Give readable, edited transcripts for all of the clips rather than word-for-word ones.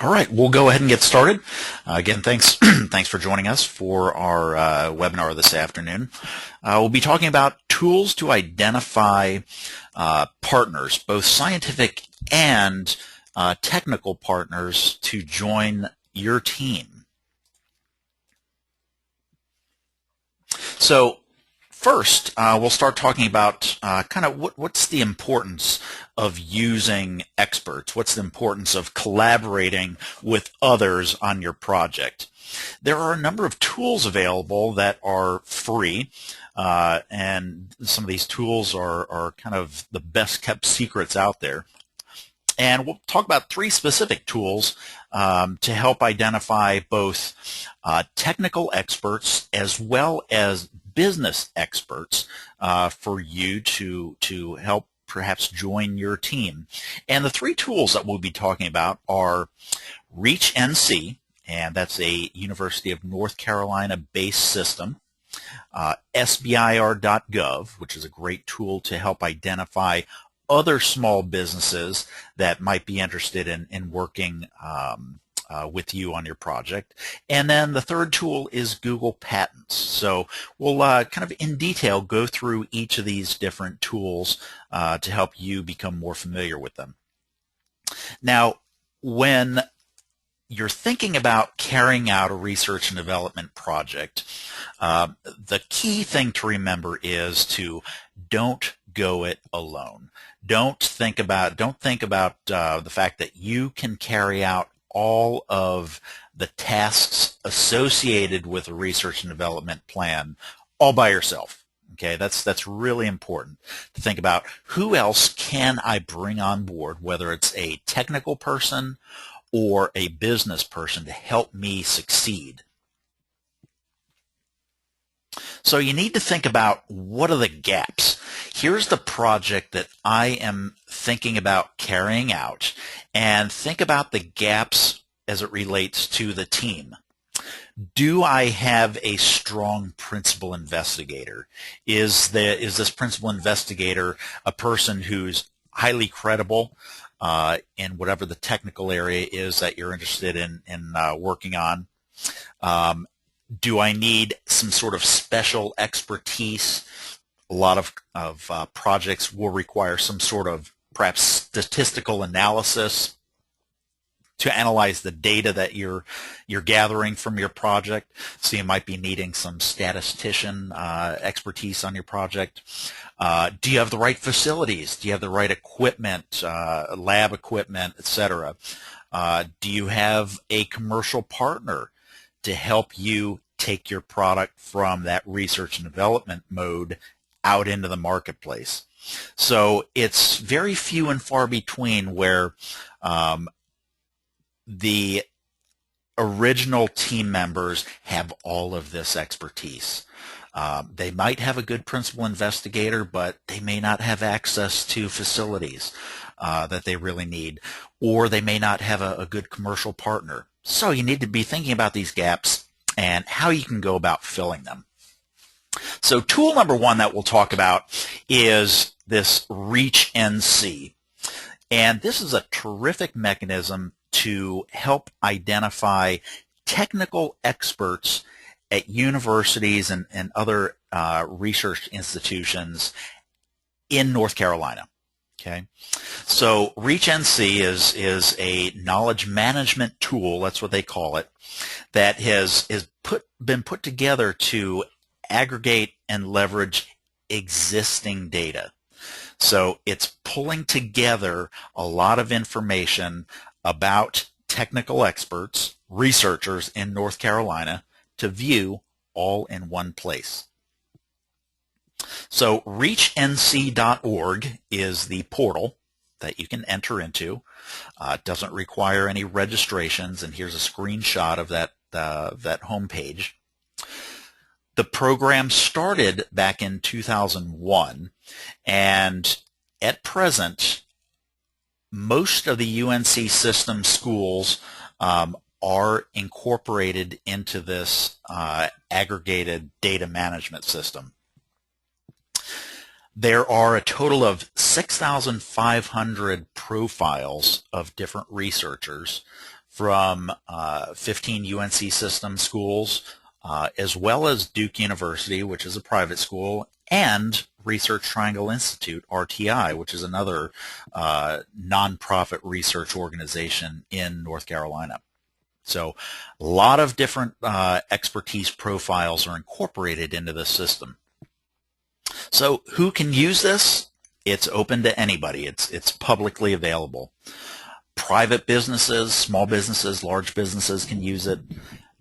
All right, we'll go ahead and get started. Again, thanks thanks for joining us for our webinar this afternoon. We'll be talking about tools to identify partners, both scientific and technical partners to join your team. So first, we'll start talking about kind of what's the importance of using experts. What's the importance of collaborating with others on your project? There are a number of tools available that are free, and some of these tools are kind of the best kept secrets out there. And we'll talk about three specific tools to help identify both technical experts as well as business experts for you to help perhaps join your team. And the three tools that we'll be talking about are ReachNC, and that's a University of North Carolina based system, SBIR.gov, which is a great tool to help identify other small businesses that might be interested in working with you on your project. And then the third tool is Google Patents. So we'll kind of in detail go through each of these different tools to help you become more familiar with them. Now, when you're thinking about carrying out a research and development project, the key thing to remember is to don't go it alone. Don't think about the fact that you can carry out all of the tasks associated with a research and development plan all by yourself. Okay, that's really important to think about. Who else can I bring on board, whether it's a technical person or a business person, to help me succeed? So you need to think about, what are the gaps? Here's the project that I am thinking about carrying out, and think about the gaps as it relates to the team. Do I have a strong principal investigator? Is this principal investigator a person who's highly credible in whatever the technical area is that you're interested in working on? Do I need some sort of special expertise? A lot of projects will require some sort of perhaps statistical analysis to analyze the data that you're gathering from your project. So you might be needing some statistician expertise on your project. Do you have the right facilities? Do you have the right equipment, lab equipment, etc.? Do you have a commercial partner to help you take your product from that research and development mode out into the marketplace? So it's very few and far between where the original team members have all of this expertise. They might have a good principal investigator, but they may not have access to facilities that they really need, or they may not have a good commercial partner. So you need to be thinking about these gaps and how you can go about filling them. So tool number one that we'll talk about is this ReachNC. And this is a terrific mechanism to help identify technical experts at universities and other research institutions in North Carolina. Okay, so ReachNC is a knowledge management tool, that's what they call it, that has been put together to aggregate and leverage existing data. So it's pulling together a lot of information about technical experts, researchers in North Carolina, to view all in one place. So reachnc.org is the portal that you can enter into. It doesn't require any registrations, and here's a screenshot of that homepage. The program started back in 2001, and at present, most of the UNC system schools are incorporated into this aggregated data management system. There are a total of 6,500 profiles of different researchers from 15 UNC system schools, as well as Duke University, which is a private school, and Research Triangle Institute, RTI, which is another nonprofit research organization in North Carolina. So a lot of different expertise profiles are incorporated into this system. So who can use this? It's open to anybody. It's publicly available. Private businesses, small businesses, large businesses can use it.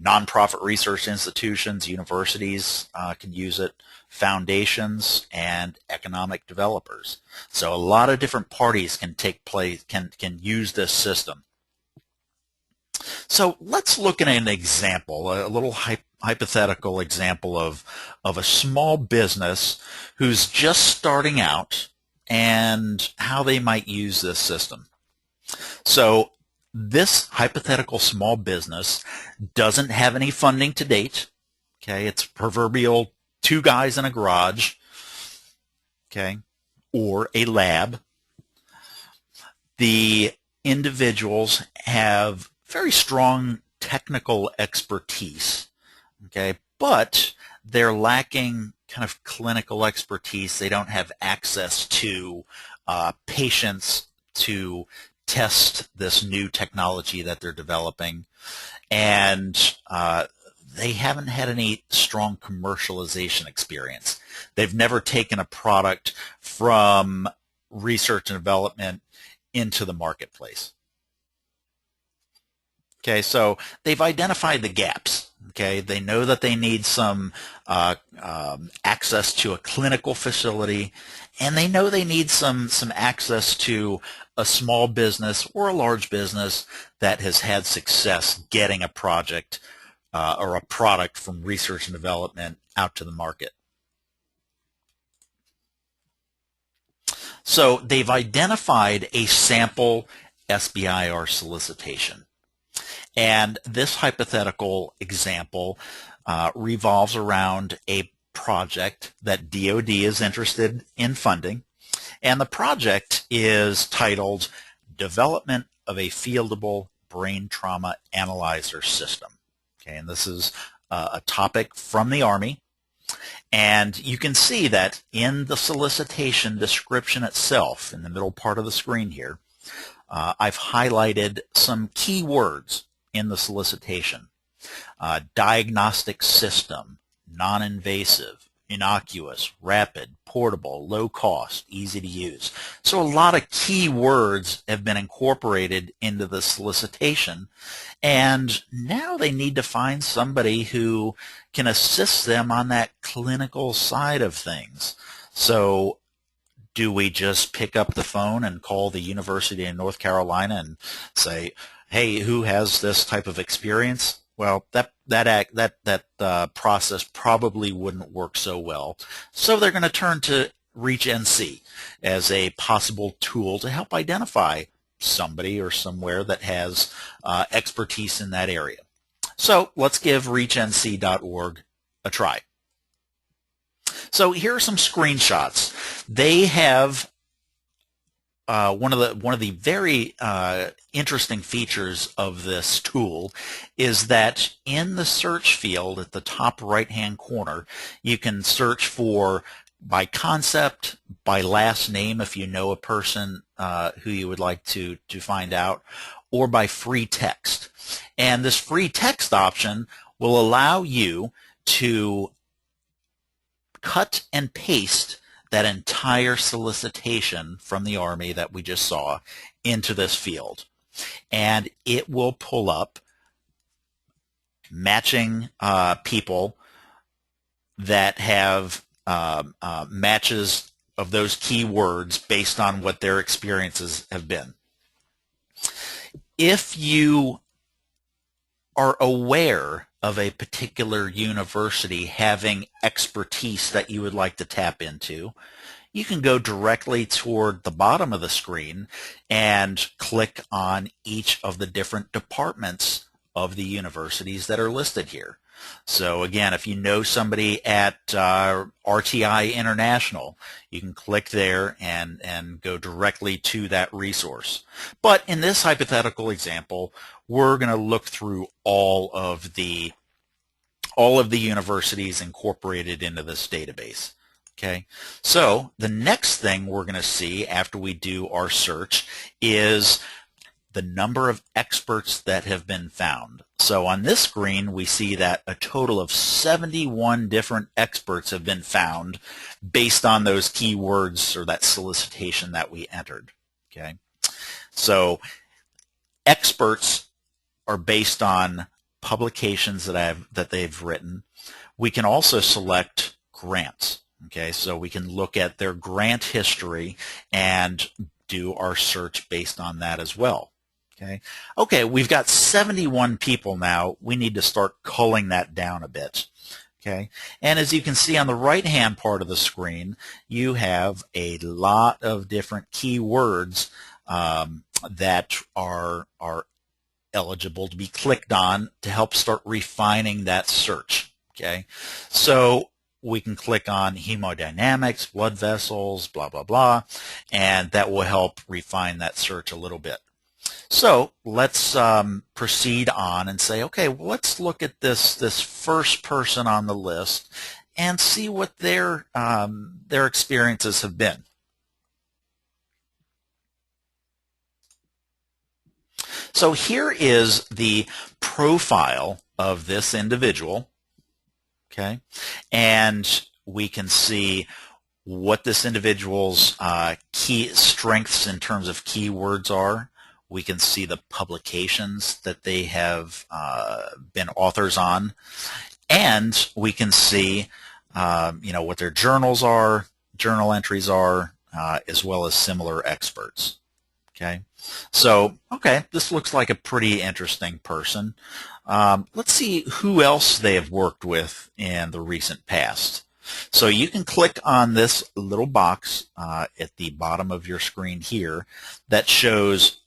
Nonprofit research institutions, universities can use it. Foundations and economic developers. So a lot of different parties can use this system. So let's look at an example, a little hypothetical example of a small business who's just starting out and how they might use this system. So this hypothetical small business doesn't have any funding to date. Okay, it's proverbial 2 guys in a garage, okay, or a lab. The individuals have very strong technical expertise, okay, but they're lacking kind of clinical expertise. They don't have access to patients to test this new technology that they're developing, and they haven't had any strong commercialization experience. They've never taken a product from research and development into the marketplace. Okay, so they've identified the gaps. Okay, they know that they need some access to a clinical facility, and they know they need some access to a small business or a large business that has had success getting a project or a product from research and development out to the market. So they've identified a sample SBIR solicitation. And this hypothetical example revolves around a project that DoD is interested in funding. And the project is titled Development of a Fieldable Brain Trauma Analyzer System. Okay, and this is a topic from the Army. And you can see that in the solicitation description itself, in the middle part of the screen here, I've highlighted some key words in the solicitation. Diagnostic system, non-invasive, innocuous, rapid, portable, low cost, easy to use. So a lot of key words have been incorporated into the solicitation, and now they need to find somebody who can assist them on that clinical side of things. So do we just pick up the phone and call the University of North Carolina and say, hey, who has this type of experience? Well, that process probably wouldn't work so well. So they're going to turn to ReachNC as a possible tool to help identify somebody or somewhere that has expertise in that area. So let's give reachnc.org a try. So here are some screenshots. They have one of the very interesting features of this tool is that in the search field at the top right-hand corner, you can search for by concept, by last name if you know a person who you would like to find out, or by free text. And this free text option will allow you to cut and paste that entire solicitation from the Army that we just saw into this field. And it will pull up matching people that have matches of those keywords based on what their experiences have been. If you are aware of a particular university having expertise that you would like to tap into, you can go directly toward the bottom of the screen and click on each of the different departments of the universities that are listed here. So again, if you know somebody at RTI International, you can click there and go directly to that resource. But in this hypothetical example, we're going to look through all of the universities incorporated into this database. Okay, so the next thing we're going to see after we do our search is the number of experts that have been found. So on this screen, we see that a total of 71 different experts have been found based on those keywords or that solicitation that we entered. Okay, so experts are based on publications that they've written. We can also select grants. Okay, so we can look at their grant history and do our search based on that as well. Okay, we've got 71 people now. We need to start culling that down a bit. Okay, and as you can see on the right-hand part of the screen, you have a lot of different keywords that are eligible to be clicked on to help start refining that search. Okay, so we can click on hemodynamics, blood vessels, blah, blah, blah, and that will help refine that search a little bit. So let's proceed on and say, okay, well, let's look at this first person on the list and see what their experiences have been. So here is the profile of this individual. Okay, and we can see what this individual's key strengths in terms of keywords are. We can see the publications that they have been authors on, and we can see what their journals are, journal entries are, as well as similar experts. Okay, so this looks like a pretty interesting person. Let's see who else they have worked with in the recent past. So you can click on this little box at the bottom of your screen here that shows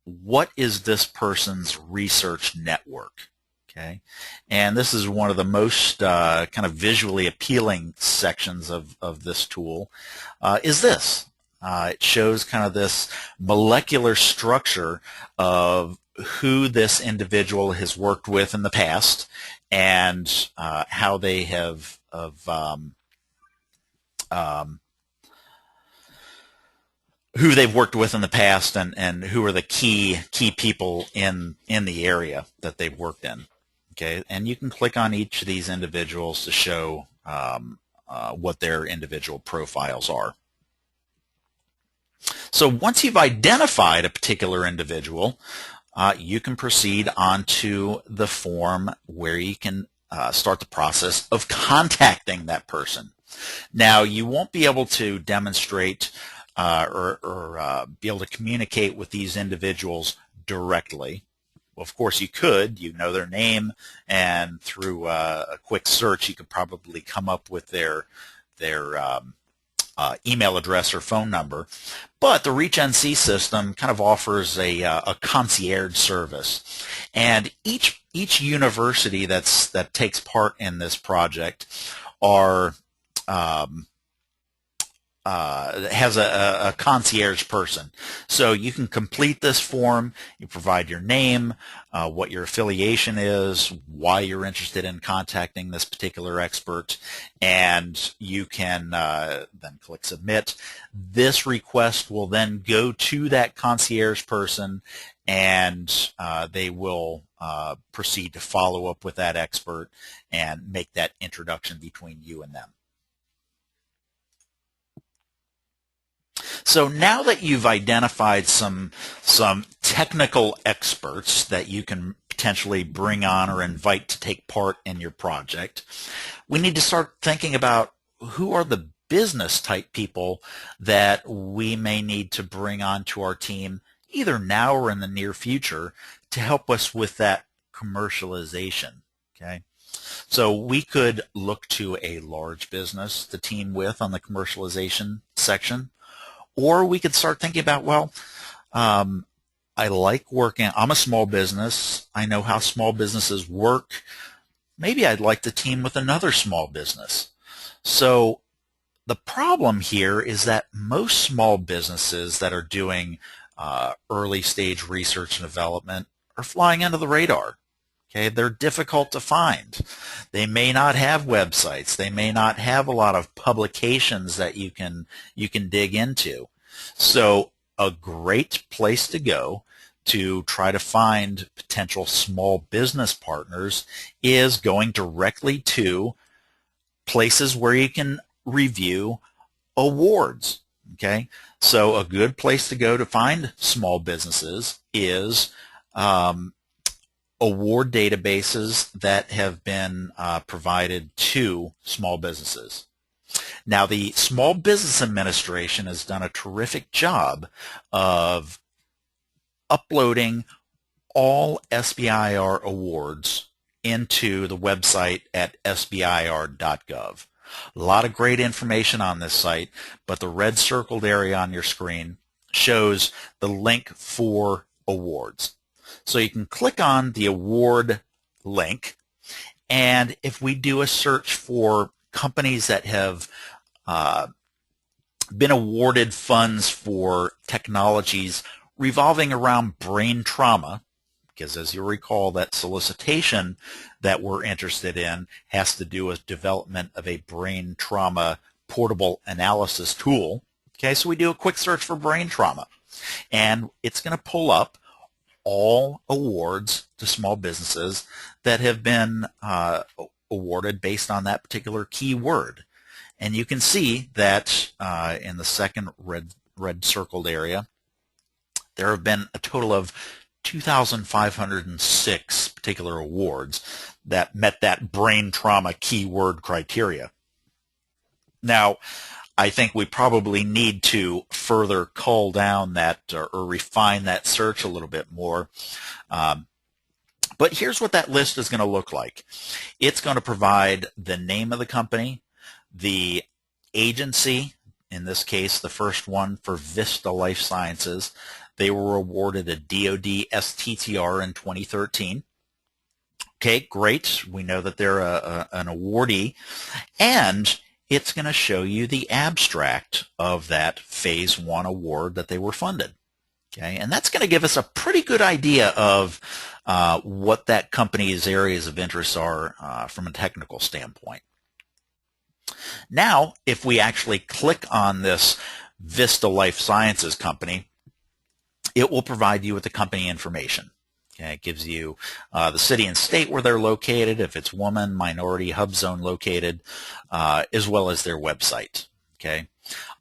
what is this person's research network. Okay, and this is one of the most kind of visually appealing sections of this tool is this. It shows kind of this molecular structure of who this individual has worked with in the past and how they have who they've worked with in the past and who are the key people in the area that they've worked in. Okay, and you can click on each of these individuals to show what their individual profiles are. So once you've identified a particular individual, you can proceed onto the form where you can start the process of contacting that person. Now, you won't be able to demonstrate or be able to communicate with these individuals directly. Well, of course, you could. You know their name, and through a quick search, you could probably come up with their email address or phone number. But the ReachNC system kind of offers a concierge service, and each university that takes part in this project has a concierge person. So you can complete this form, you provide your name, what your affiliation is, why you're interested in contacting this particular expert, and you can then click submit. This request will then go to that concierge person, and they will proceed to follow up with that expert and make that introduction between you and them. So now that you've identified some technical experts that you can potentially bring on or invite to take part in your project, we need to start thinking about who are the business type people that we may need to bring onto our team either now or in the near future to help us with that commercialization. Okay, so we could look to a large business to team with on the commercialization section. Or we could start thinking about, well, I like working, I'm a small business, I know how small businesses work, maybe I'd like to team with another small business. So the problem here is that most small businesses that are doing early stage research and development are flying under the radar. Okay, they're difficult to find. They may not have websites. They may not have a lot of publications that you can dig into. So a great place to go to try to find potential small business partners is going directly to places where you can review awards. Okay, so a good place to go to find small businesses is award databases that have been provided to small businesses. Now, the Small Business Administration has done a terrific job of uploading all SBIR awards into the website at sbir.gov. A lot of great information on this site, but the red circled area on your screen shows the link for awards. So you can click on the award link, and if we do a search for companies that have been awarded funds for technologies revolving around brain trauma, because as you recall, that solicitation that we're interested in has to do with development of a brain trauma portable analysis tool. Okay, so we do a quick search for brain trauma, and it's going to pull up all awards to small businesses that have been awarded based on that particular keyword. And you can see that in the second red circled area, there have been a total of 2,506 particular awards that met that brain trauma keyword criteria. Now, I think we probably need to further cull down that or refine that search a little bit more. But here's what that list is going to look like. It's going to provide the name of the company, the agency, in this case, the first one for Vista Life Sciences. They were awarded a DoD STTR in 2013. Okay, great. We know that they're an awardee. And it's going to show you the abstract of that Phase 1 award that they were funded. Okay, and that's going to give us a pretty good idea of what that company's areas of interest are from a technical standpoint. Now, if we actually click on this Vista Life Sciences company, it will provide you with the company information. Okay, it gives you the city and state where they're located, if it's woman, minority, hub zone located, as well as their website. Okay,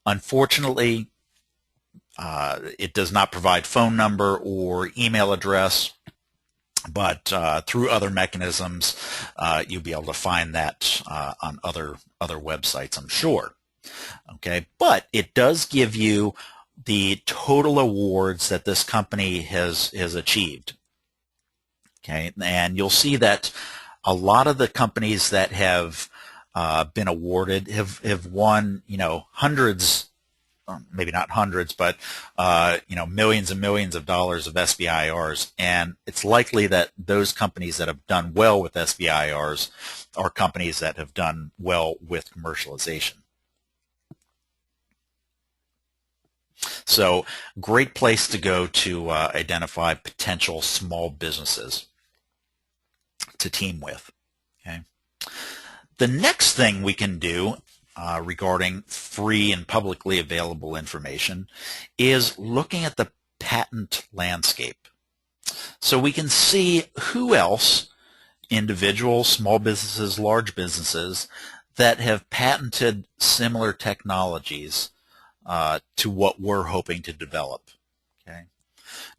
unfortunately, it does not provide phone number or email address, but through other mechanisms, you'll be able to find that on other websites, I'm sure. Okay, but it does give you the total awards that this company has achieved. Okay, and you'll see that a lot of the companies that have been awarded have won, hundreds, maybe not hundreds, but millions and millions of dollars of SBIRs, and it's likely that those companies that have done well with SBIRs are companies that have done well with commercialization. So, great place to go to identify potential small businesses to team with. Okay. The next thing we can do regarding free and publicly available information is looking at the patent landscape. So we can see who else, individuals, small businesses, large businesses, that have patented similar technologies to what we're hoping to develop. Okay.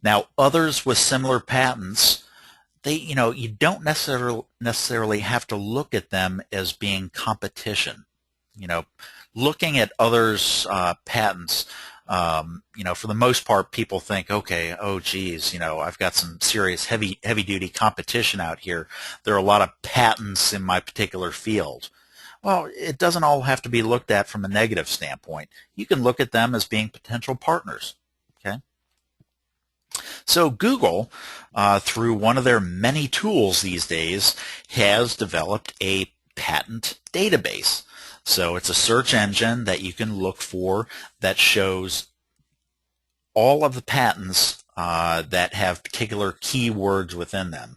Now, others with similar patents, you don't necessarily have to look at them as being competition. Looking at others' patents, for the most part, people think, okay, oh geez, I've got some serious heavy duty competition out here. There are a lot of patents in my particular field. Well, it doesn't all have to be looked at from a negative standpoint. You can look at them as being potential partners. Okay. So Google, through one of their many tools these days, has developed a patent database. So it's a search engine that you can look for that shows all of the patents that have particular keywords within them.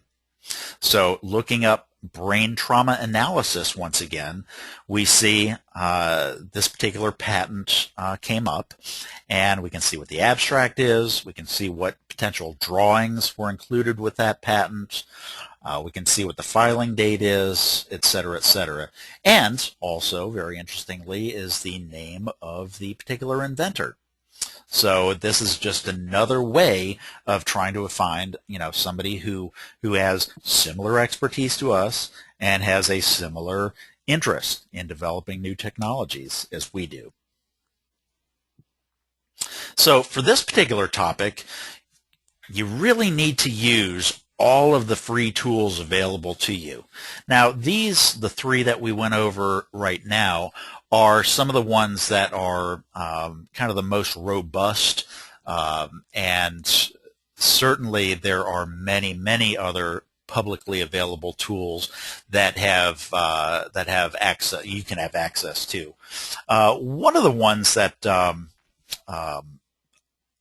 So looking up brain trauma analysis once again, we see this particular patent came up, and we can see what the abstract is. We can see what potential drawings were included with that patent. We can see what the filing date is, et cetera, et cetera. And also, very interestingly, is the name of the particular inventor. So this is just another way of trying to find, somebody who has similar expertise to us and has a similar interest in developing new technologies as we do. So for this particular topic, you really need to use all of the free tools available to you. Now, the three that we went over right now, are some of the ones that are kind of the most robust, and certainly there are many, many other publicly available tools that have access. You can have access to. One of the ones that a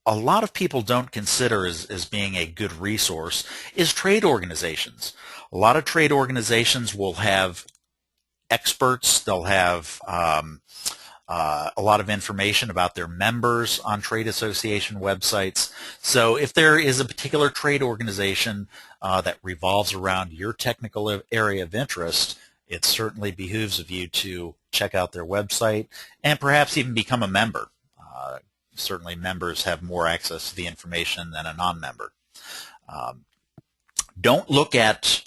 lot of people don't consider as being a good resource is trade organizations. A lot of trade organizations will have experts. They'll have a lot of information about their members on trade association websites. So if there is a particular trade organization that revolves around your technical area of interest, it certainly behooves of you to check out their website and perhaps even become a member. Certainly members have more access to the information than a non-member. Don't look at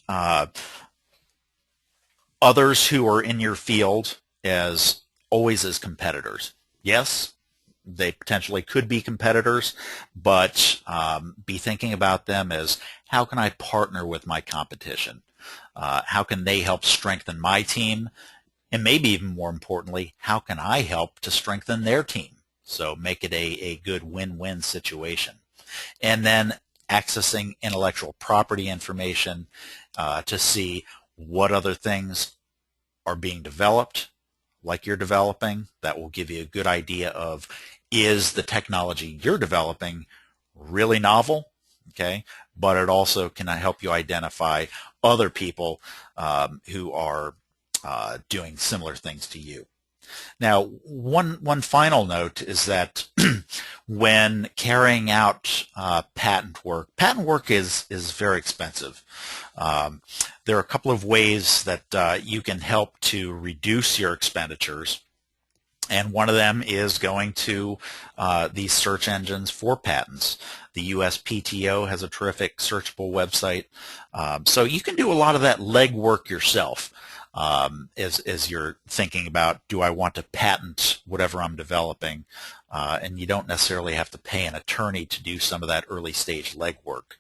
others who are in your field as always as competitors. Yes, they potentially could be competitors, but be thinking about them as, how can I partner with my competition? How can they help strengthen my team? And maybe even more importantly, how can I help to strengthen their team? So make it a good win-win situation. And then accessing intellectual property information to see what other things are being developed, like you're developing. That will give you a good idea of, is the technology you're developing really novel? Okay, but it also can help you identify other people who are doing similar things to you. Now, one final note is that when carrying out patent work is very expensive. There are a couple of ways that you can help to reduce your expenditures, and one of them is going to these search engines for patents. The USPTO has a terrific searchable website, so you can do a lot of that legwork yourself. As you're thinking about, do I want to patent whatever I'm developing? And you don't necessarily have to pay an attorney to do some of that early stage legwork.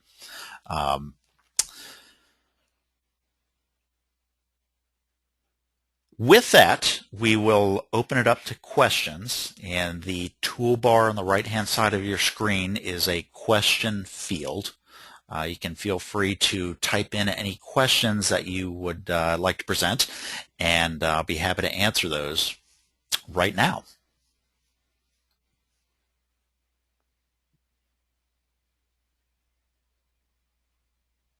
With that, we will open it up to questions, and the toolbar on the right-hand side of your screen is a question field. You can feel free to type in any questions that you would like to present, and I'll be happy to answer those right now.